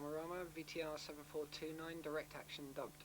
Dramarama, VTR 7429, direct action dubbed.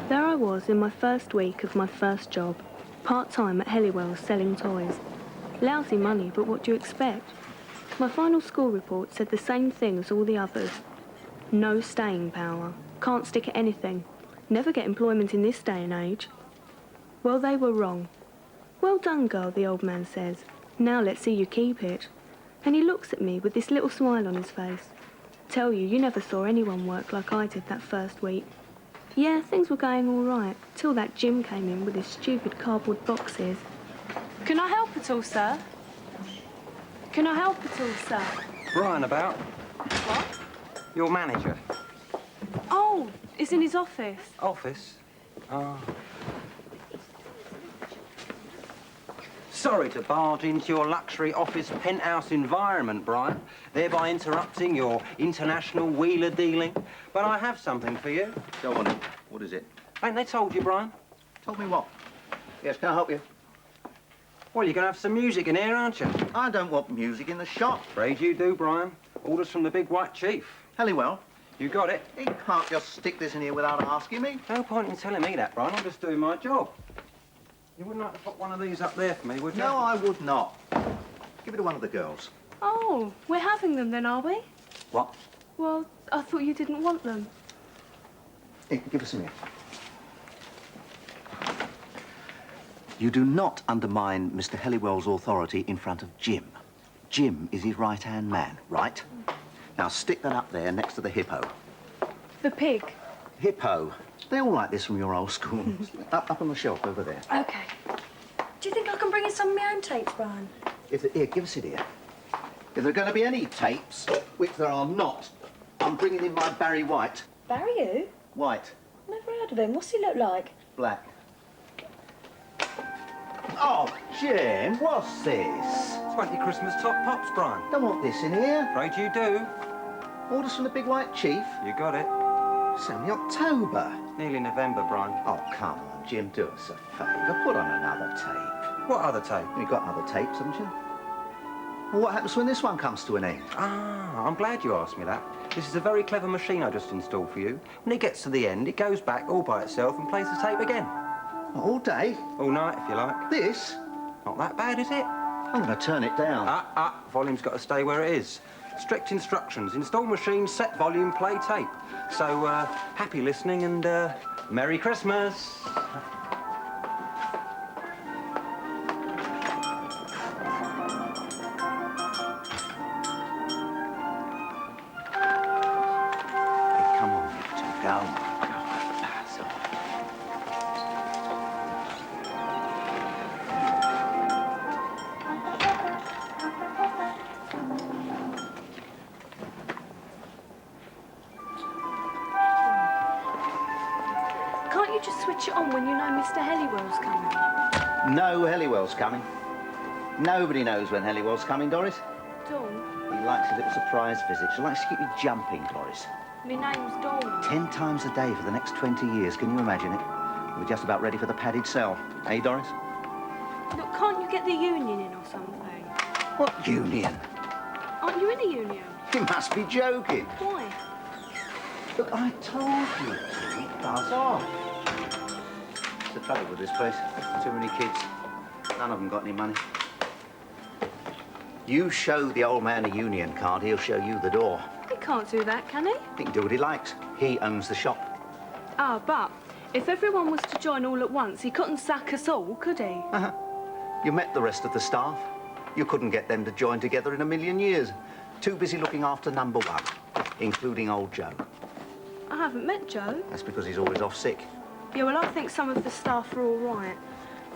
There I was in my first week of my first job, part-time at Helliwell selling toys. Lousy money, but what do you expect? My final school report said the same thing as all the others. No staying power. Can't stick at anything. Never get employment in this day and age. Well, they were wrong. Well done, girl, the old man says. Now let's see you keep it. And he looks at me with this little smile on his face. Tell you, you never saw anyone work like I did that first week. Yeah, things were going all right, till that Jim came in with his stupid cardboard boxes. Can I help at all, sir? Can I help at all, sir? Brian about? What? Your manager. Oh, it's in his office. Office? Sorry to barge into your luxury office penthouse environment, Brian, thereby interrupting your international wheeler dealing. But I have something for you. Go on in. What is it? Ain't they told you, Brian? Told me what? Yes, can I help you? Well, you're going to have some music in here, aren't you? I don't want music in the shop. Afraid you do, Brian. Orders from the big white chief. Helliwell. You got it. You can't just stick this in here without asking me. No point in telling me that, Brian. I'm just doing my job. You wouldn't like to put one of these up there for me, would you? No, I would not. Give it to one of the girls. Oh, we're having them then, are we? What? Well, I thought you didn't want them. Here, give us some here. You do not undermine Mr. Helliwell's authority in front of Jim. Jim is his right-hand man, right? Now stick that up there next to the hippo. The pig? Hippo. They all like this from your old school. up on the shelf over there. OK. Do you think I can bring in some of my own tapes, Brian? Here, give us it here. If there are going to be any tapes, which there are not, I'm bringing in my Barry White. Barry who? White. Never heard of him. What's he look like? Black. Oh, Jim, what's this? 20 Christmas top pops, Brian. Don't want this in here. Afraid you do. Orders from the big white chief. You got it. It's only October. Nearly November, Brian. Oh, come on, Jim, do us a favour. Put on another tape. What other tape? You've got other tapes, haven't you? Well, what happens when this one comes to an end? Ah, I'm glad you asked me that. This is a very clever machine I just installed for you. When it gets to the end, it goes back all by itself and plays the tape again. All day? All night, if you like. This? Not that bad, is it? I'm going to turn it down. Volume's got to stay where it is. Strict instructions. Install machine, set volume, play tape. So, happy listening and, Merry Christmas. No Helliwell's coming. Nobody knows when Helliwell's coming, Doris. Dawn? He likes a little surprise visit. She likes to keep you jumping, Doris. My name's Dawn. 10 times a day for the next 20 years. Can you imagine it? We're just about ready for the padded cell. Eh, Doris? Look, can't you get the union in or something? What union? Aren't you in a union? You must be joking. Why? Look, I told you to. Buzz off. That's the trouble with this place. Too many kids. None of them got any money. You show the old man a union card, he'll show you the door. He can't do that, can he? He can do what he likes. He owns the shop. Ah, but if everyone was to join all at once, he couldn't sack us all, could he? You met the rest of the staff. You couldn't get them to join together in a million years. Too busy looking after number one, including old Joe. I haven't met Joe. That's because he's always off sick. Yeah, well, I think some of the staff are all right.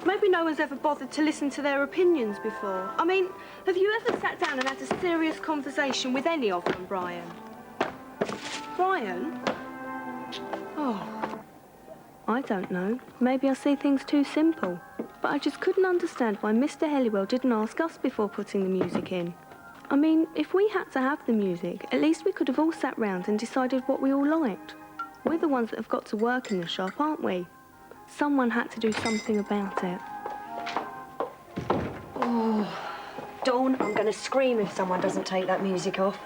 Maybe no one's ever bothered to listen to their opinions before. I mean, have you ever sat down and had a serious conversation with any of them, Brian? Brian? Oh. I don't know. Maybe I see things too simple. But I just couldn't understand why Mr. Helliwell didn't ask us before putting the music in. I mean, if we had to have the music, at least we could have all sat round and decided what we all liked. We're the ones that have got to work in the shop, aren't we? Someone had to do something about it. Oh, Dawn, I'm going to scream if someone doesn't take that music off.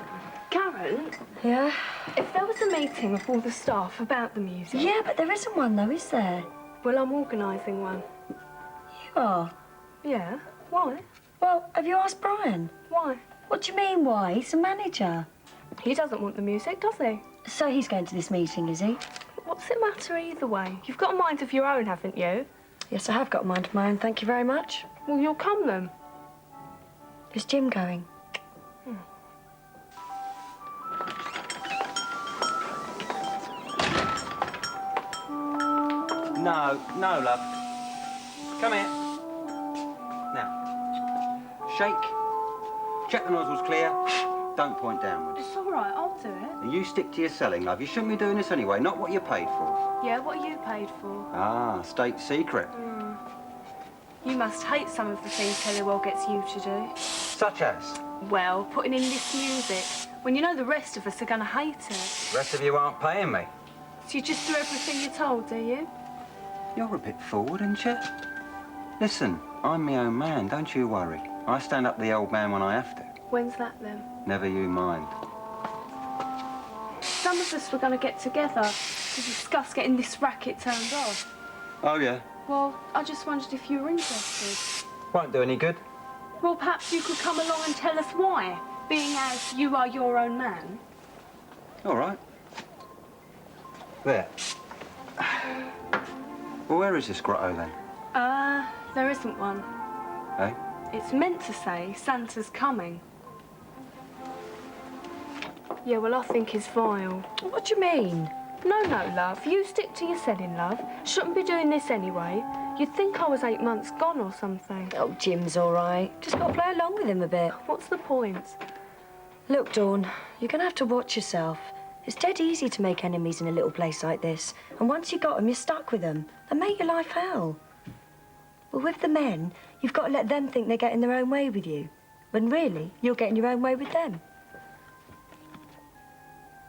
Karen? Yeah? If there was a meeting of all the staff about the music... Yeah, but there isn't one, though, is there? Well, I'm organising one. You are? Yeah? Why? Well, have you asked Brian? Why? What do you mean, why? He's a manager. He doesn't want the music, does he? So he's going to this meeting, is he? What's it matter either way? You've got a mind of your own, haven't you? Yes, I have got a mind of my own, thank you very much. Well, you'll come then. Is Jim going? No, love. Come here. Now, shake. Check the nozzle's clear. Don't point downwards. It's all right, I'll do it. And you stick to your selling, love. You shouldn't be doing this anyway, not what you're paid for. Yeah, what are you paid for? Ah, state secret. You must hate some of the things Helliwell gets you to do. Such as? Well, putting in this music, when you know the rest of us are going to hate it. The rest of you aren't paying me. So you just do everything you're told, do you? You're a bit forward, aren't you? Listen, I'm my own man, don't you worry. I stand up to the old man when I have to. When's that, then? Never you mind. Some of us were going to get together to discuss getting this racket turned off. Oh, yeah? Well, I just wondered if you were interested. Won't do any good. Well, perhaps you could come along and tell us why, being as you are your own man. All right. There. Well, where is this grotto, then? There isn't one. Eh? It's meant to say Santa's coming. Yeah, well, I think it's vile. What do you mean? No, love. You stick to your selling, love. Shouldn't be doing this anyway. You'd think I was 8 months gone or something. Oh, Jim's all right. Just got to play along with him a bit. What's the point? Look, Dawn, you're going to have to watch yourself. It's dead easy to make enemies in a little place like this. And once you got them, you're stuck with them. They make your life hell. But with the men, you've got to let them think they're getting their own way with you. When really, you're getting your own way with them.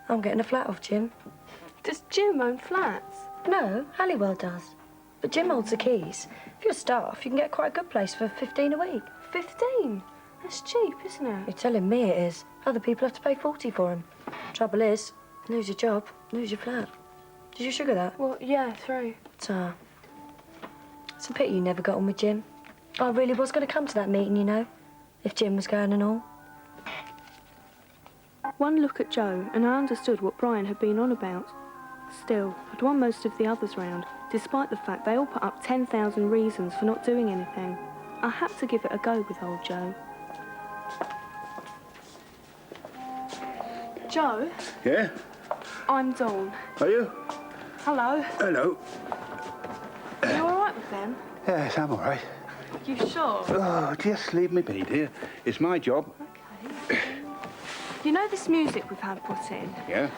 I'm getting a flat off Jim. Does Jim own flats? No, Halliwell does. But Jim holds the keys. If you're staff, you can get quite a good place for 15 a week. 15? That's cheap, isn't it? You're telling me it is. Other people have to pay 40 for him. Trouble is, lose your job, lose your flat. Did you sugar that? Well, yeah, 3. It's a pity you never got on with Jim. I really was going to come to that meeting, you know, if Jim was going and all. One look at Joe, and I understood what Brian had been on about. Still, I'd won most of the others round, despite the fact they all put up 10,000 reasons for not doing anything. I had to give it a go with old Joe. Joe? Yeah? I'm Dawn. Are you? Hello. Hello. Are you all right with them? Yes, I'm all right. You sure? Oh, just leave me be, dear. It's my job. Okay. You know this music we've had put in? Yeah?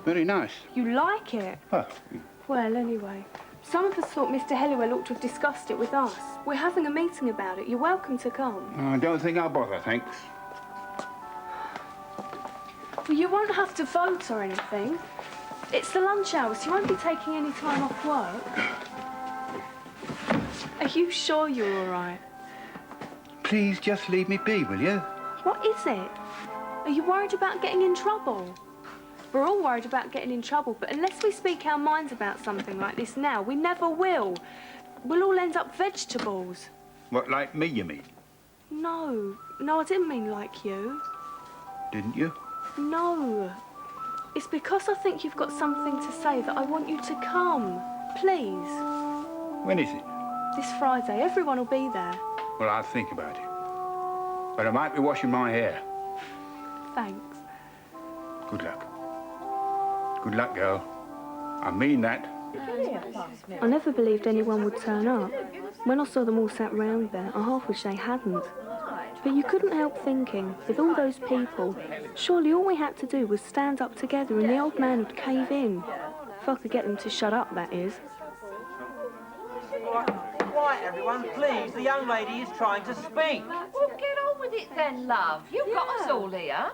Very nice. You like it? Oh. Well, anyway, some of us thought Mr. Helliwell ought to have discussed it with us. We're having a meeting about it. You're welcome to come. I don't think I'll bother, thanks. Well, you won't have to vote or anything. It's the lunch hour, so you won't be taking any time off work. Are you sure you're all right? Please just leave me be, will you? What is it? Are you worried about getting in trouble? We're all worried about getting in trouble, but unless we speak our minds about something like this now, we never will. We'll all end up vegetables. What, like me, you mean? No, I didn't mean like you. Didn't you? No. It's because I think you've got something to say that I want you to come. Please. When is it? This Friday. Everyone will be there. Well, I'll think about it. But I might be washing my hair. Thanks. Good luck. Good luck, girl. I mean that. I never believed anyone would turn up. When I saw them all sat round there, I half wish they hadn't. But you couldn't help thinking, with all those people, surely all we had to do was stand up together and the old man would cave in. If I could get them to shut up, that is. Quiet, everyone, please. The young lady is trying to speak. Well, get on with it then, love. You've got us all here.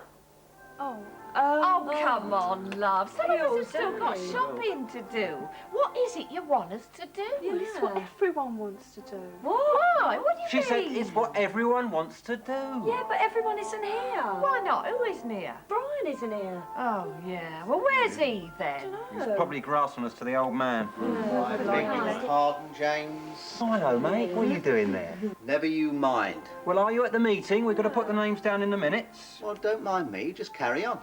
Oh, come on, love. Some of us have still got shopping to do. What is it you want us to do? Well, it's what everyone wants to do. Why? What do you She mean? said it's what everyone wants to do. Yeah, but everyone isn't here. Why not? Who isn't here? Brian isn't here. Oh, yeah. Well, where's he then? He's probably grasping us to the old man. I beg your pardon, James. Oh, hello, mate. What are you doing there? Never you mind. Well, are you at the meeting? We've got to put the names down in the minutes. Well, don't mind me. Just carry on.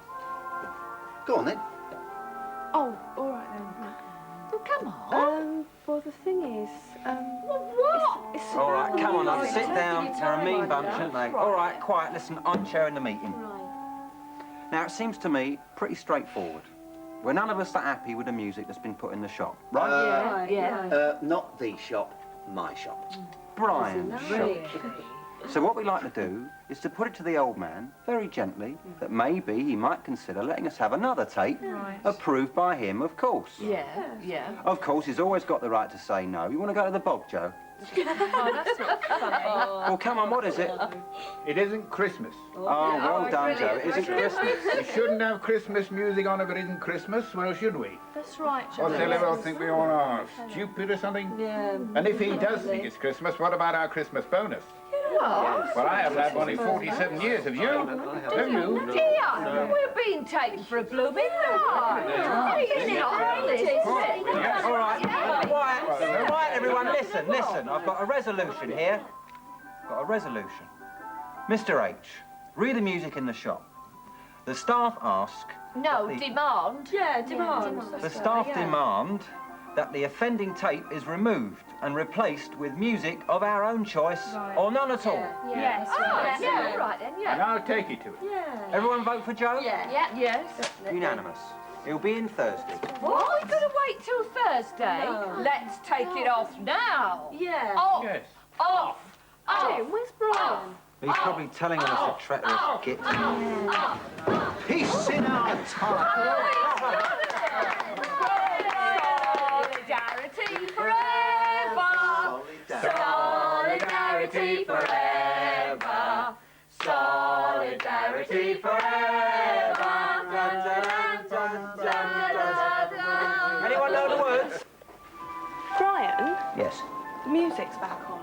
Go on, then. Oh, all right then. Well, come on. Well, the thing is, What? It's All right, come on, love. Right. Sit down. They're a mean bunch, aren't they? All right, quiet. Listen, I'm chairing the meeting. Now, it seems to me pretty straightforward. We're none of us that happy with the music that's been put in the shop, right? Not the shop, my shop. Brian's shop. So what we like to do is to put it to the old man, very gently, that maybe he might consider letting us have another tape, approved by him, of course. Yeah. Of course, he's always got the right to say no. You want to go to the bog, Joe? Oh, that's not funny. Well, come on, what is it? It isn't Christmas. Oh, well done, Joe. It isn't Christmas. We shouldn't have Christmas music on if it isn't Christmas, well, should we? That's right, Or they'll think we all are stupid or something. Yeah. And if he does think it's Christmas, what about our Christmas bonus? Well, I haven't had one in 47 years, have you? Have you? Dear, we're being taken for a blooming ride. Isn't it? All right, quiet, everyone. Listen. I've got a resolution here. Mr. H, read the music in the shop. The staff ask... No, demand. Yeah, demand. The staff demand that the offending tape is removed and replaced with music of our own choice or none at all. Yes. Oh, yeah, all right then, And yeah. I'll take you to it. Yeah. Everyone vote for Joe? Yes. Unanimous. He'll be in Thursday. What? We've got to wait till Thursday? No. Let's take it off now. Yeah. Off. Yes. Off. Jim, where's Brian? He's probably telling us a treacherous git. Peace in our time. Solidarity forever. Solidarity forever. Solidarity forever. Anyone know the words? Brian, Yes, the music's back on.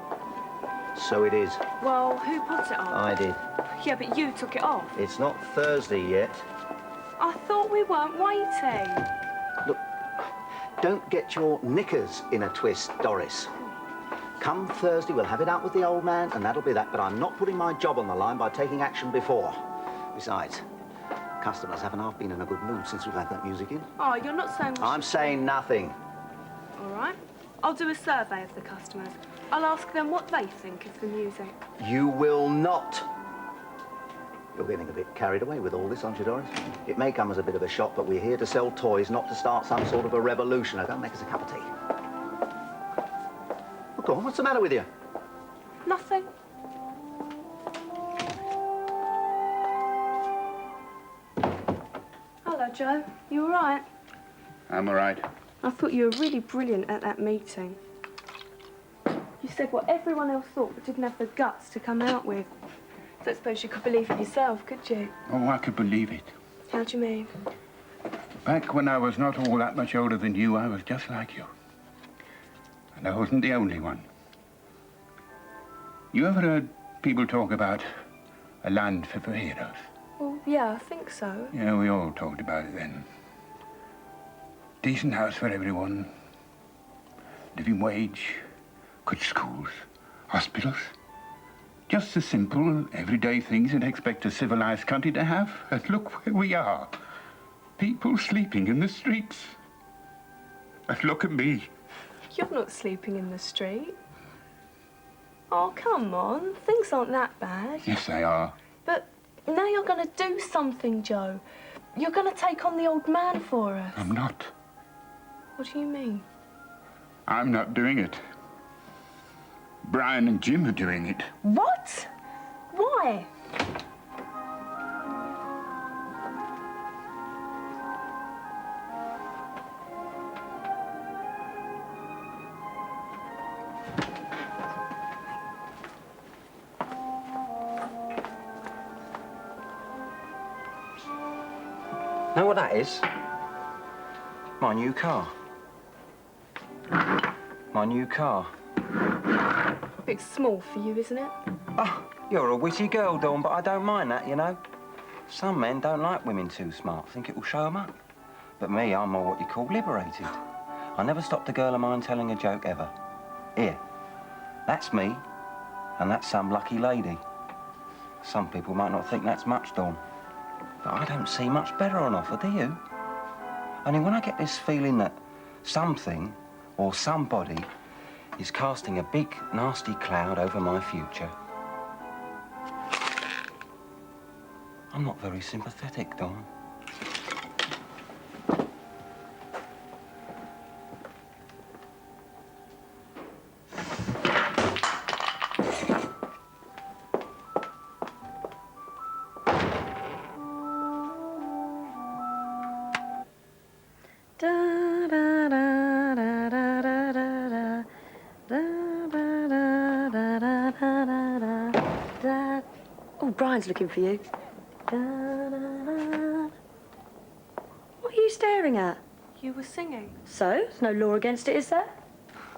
so it is. Well, who put it on? I did. Yeah, but you took it off. It's not Thursday yet. I thought we weren't waiting. Look, don't get your knickers in a twist, Doris. Come Thursday, we'll have it out with the old man, and that'll be that. But I'm not putting my job on the line by taking action before. Besides, customers haven't half been in a good mood since we've had that music in. Oh, you're not saying... I'm saying nothing. All right. I'll do a survey of the customers. I'll ask them what they think of the music. You will not. You're getting a bit carried away with all this, aren't you, Doris? It may come as a bit of a shock, but we're here to sell toys, not to start some sort of a revolution. Now, don't make us a cup of tea. Well, go on, what's the matter with you? Nothing. Hello, Joe. You all right? I'm all right. I thought you were really brilliant at that meeting. You said what everyone else thought, but didn't have the guts to come out with. Don't suppose you could believe it yourself, could you? Oh, I could believe it. How do you mean? Back when I was not all that much older than you, I was just like you. And I wasn't the only one. You ever heard people talk about a land fit for heroes? Well, yeah, I think so. Yeah, we all talked about it then. Decent house for everyone. Living wage. Good schools. Hospitals. Just the simple, everyday things you'd expect a civilized country to have. And look where we are. People sleeping in the streets. And look at me. You're not sleeping in the street. Oh, come on. Things aren't that bad. Yes, they are. But now you're going to do something, Joe. You're going to take on the old man for us. I'm not. What do you mean? I'm not doing it. Brian and Jim are doing it. What? Why? Know what that is? My new car. My new car. A bit small for you, isn't it? Oh, you're a witty girl, Dawn, but I don't mind that, you know. Some men don't like women too smart, think it will show them up. But me, I'm more what you call liberated. I never stopped a girl of mine telling a joke ever. Here, that's me, and that's some lucky lady. Some people might not think that's much, Dawn. But I don't see much better on offer, do you? Only when I get this feeling that something or somebody is casting a big, nasty cloud over my future, I'm not very sympathetic, Dawn. Oh, Brian's looking for you. What are you staring at? You were singing. So, there's no law against it, is there?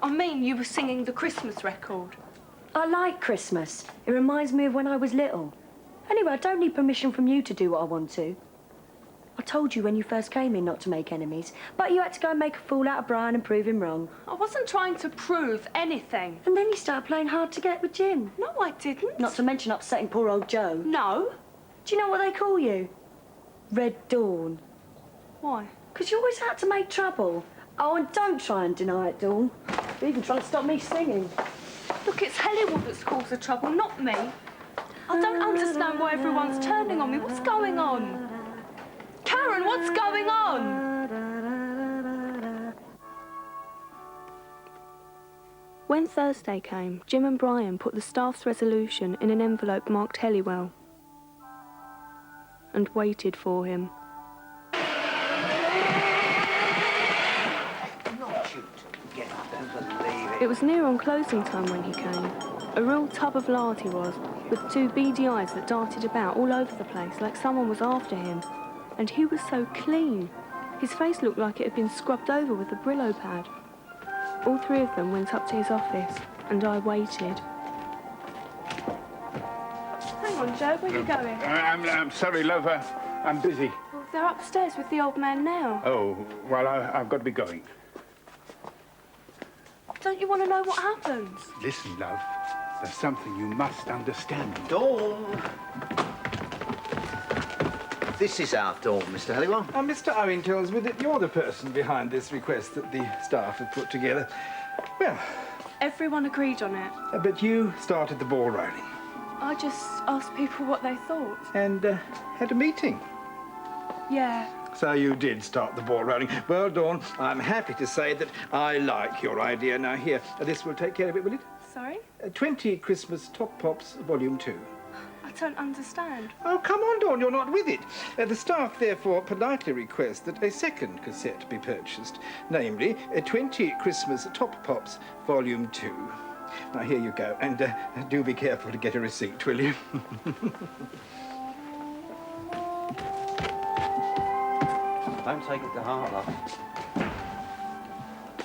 I mean, you were singing the Christmas record. I like Christmas. It reminds me of when I was little. Anyway, I don't need permission from you to do what I want to. I told you when you first came in not to make enemies, but you had to go and make a fool out of Brian and prove him wrong. I wasn't trying to prove anything. And then you started playing hard to get with Jim. No, I didn't. Not to mention upsetting poor old Joe. No. Do you know what they call you? Red Dawn. Why? Because you always had to make trouble. Oh, and don't try and deny it, Dawn. You're even trying to stop me singing. Look, it's Helliwell that's caused the trouble, not me. I don't understand why everyone's turning on me. What's going on? Karen, what's going on? When Thursday came, Jim and Brian put the staff's resolution in an envelope marked Helliwell and waited for him. It was near on closing time when he came. A real tub of lard he was, with two beady eyes that darted about all over the place like someone was after him. And he was so clean. His face looked like it had been scrubbed over with a Brillo pad. All three of them went up to his office, and I waited. Hang on, Joe, where are you going? I'm sorry, love. I'm busy. Well, they're upstairs with the old man now. Oh, well, I've got to be going. Don't you want to know what happens? Listen, love. There's something you must understand. Dawn! This is our Dawn, Mr. Helliwell. Mr. Owen tells me that you're the person behind this request that the staff have put together. Well... Everyone agreed on it. But you started the ball rolling. I just asked people what they thought. And had a meeting. Yeah. So you did start the ball rolling. Well, Dawn, I'm happy to say that I like your idea. Now, here, this will take care of it, will it? Sorry? 20 Christmas Top Pops, Volume 2. I don't understand. Oh, come on, Dawn, you're not with it. The staff, therefore, politely request that a second cassette be purchased, namely, 20 Christmas Top Pops, Volume 2. Now, here you go, and do be careful to get a receipt, will you? Don't take it to heart, love.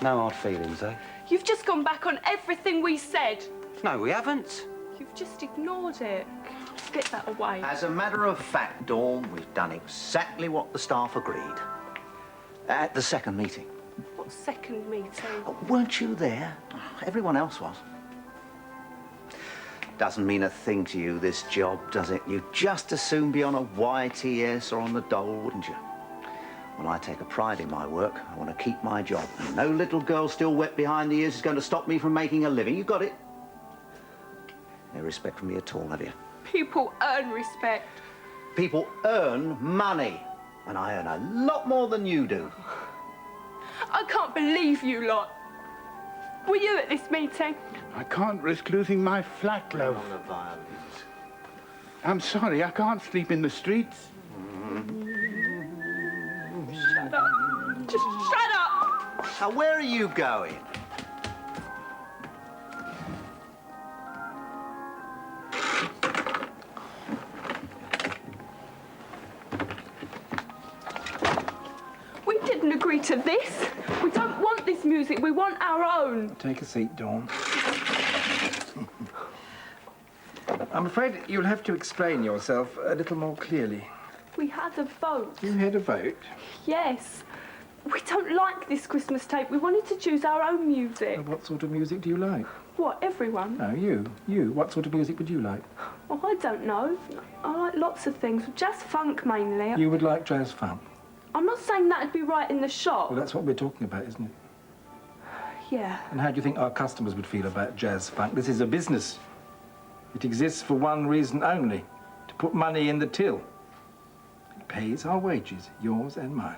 No hard feelings, eh? You've just gone back on everything we said. No, we haven't. You've just ignored it. Get that away. As a matter of fact, Dawn, we've done exactly what the staff agreed. At the second meeting. What second meeting? Oh, weren't you there? Everyone else was. Doesn't mean a thing to you, this job, does it? You'd just as soon be on a YTS or on the Dole, wouldn't you? Well, I take a pride in my work. I want to keep my job. And no little girl still wet behind the ears is going to stop me from making a living. You got it? No respect from me at all, have you? People earn respect. People earn money. And I earn a lot more than you do. I can't believe you lot. Were you at this meeting? I can't risk losing my flat, love. On the violins. I'm sorry, I can't sleep in the streets. Shut up. Just shut up! Now, where are you going? We didn't agree to this. We don't want this music. We want our own. Take a seat, Dawn. I'm afraid you'll have to explain yourself a little more clearly. We had a vote. You had a vote? Yes. We don't like this Christmas tape. We wanted to choose our own music. Well, what sort of music do you like? What, everyone? No, you. You. What sort of music would you like? Oh, I don't know. I like lots of things. Jazz funk, mainly. You would like jazz funk? I'm not saying that'd be right in the shop. Well, that's what we're talking about, isn't it? Yeah. And how do you think our customers would feel about jazz funk? This is a business. It exists for one reason only, to put money in the till. It pays our wages, yours and mine.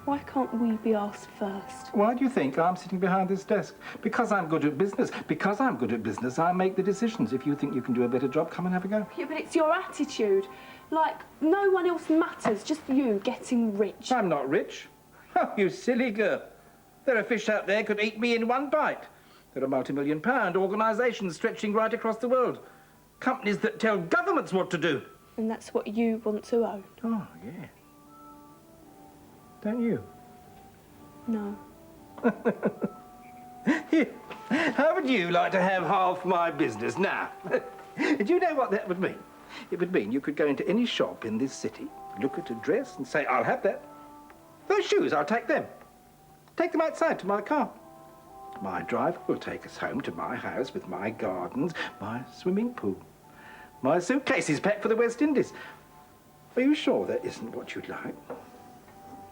Why can't we be asked first? Why do you think I'm sitting behind this desk? Because I'm good at business. Because I'm good at business, I make the decisions. If you think you can do a better job, come and have a go. Yeah, but it's your attitude. Like, no one else matters, just you getting rich. I'm not rich. Oh, you silly girl. There are fish out there could eat me in one bite. There are multi-million-pound organisations stretching right across the world. Companies that tell governments what to do. And that's what you want to own? Oh, yeah. Don't you? No. How would you like to have half my business now? Do you know what that would mean? It would mean you could go into any shop in this city, look at a dress and say, I'll have that. Those shoes, I'll take them. Take them outside to my car. My driver will take us home to my house with my gardens, my swimming pool, my suitcases packed for the West Indies. Are you sure that isn't what you'd like?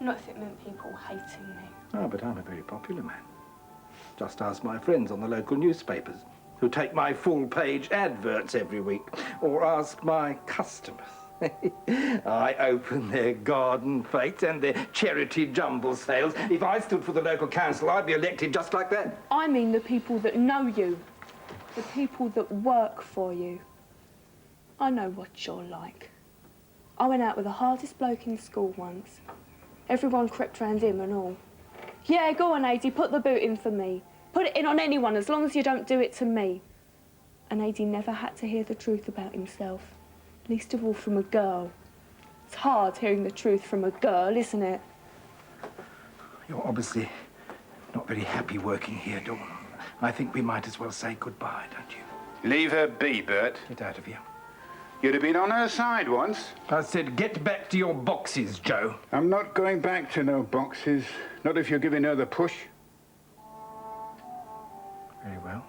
Not if it meant people hating me. Oh, but I'm a very popular man. Just ask my friends on the local newspapers who take my full-page adverts every week, or ask my customers. I open their garden fetes and their charity jumble sales. If I stood for the local council, I'd be elected just like that. I mean the people that know you, the people that work for you. I know what you're like. I went out with the hardest bloke in school once. Everyone crept round him and all. Yeah, go on, Adie, put the boot in for me. Put it in on anyone, as long as you don't do it to me. And Adie never had to hear the truth about himself, least of all from a girl. It's hard hearing the truth from a girl, isn't it? You're obviously not very happy working here, Dawn. I think we might as well say goodbye, don't you? Leave her be, Bert. Get out of here. You'd have been on her side once. I said, get back to your boxes, Joe. I'm not going back to no boxes. Not if you're giving her the push. Very well.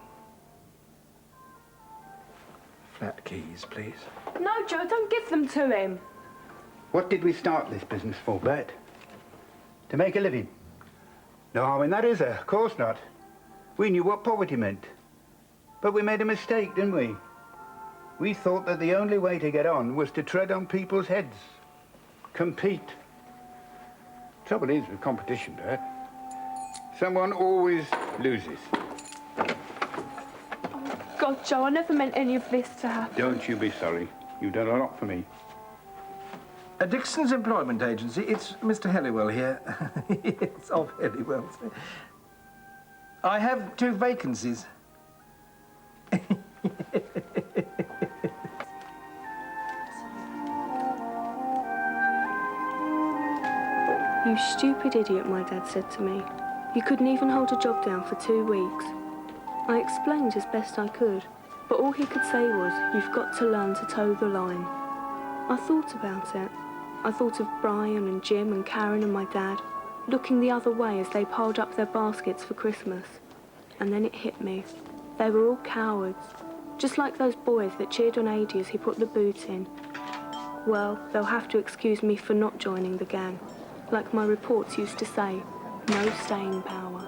Flat keys, please. No, Joe, don't give them to him. What did we start this business for, Bert? To make a living? No harm in that, is there? Of course not. We knew what poverty meant. But we made a mistake, didn't we? We thought that the only way to get on was to tread on people's heads. Compete. Trouble is with competition, Bert. Someone always loses. God, Joe, I never meant any of this to happen. Don't you be sorry. You've done a lot for me. Dixon's Employment Agency. It's Mr. Helliwell here. It's of Helliwell. I have 2 vacancies. You stupid idiot, my dad said to me. You couldn't even hold a job down for 2 weeks. I explained as best I could, but all he could say was, you've got to learn to toe the line. I thought about it. I thought of Brian and Jim and Karen and my dad, looking the other way as they piled up their baskets for Christmas. And then it hit me. They were all cowards, just like those boys that cheered on Adie as he put the boot in. Well, they'll have to excuse me for not joining the gang. Like my reports used to say, no staying power.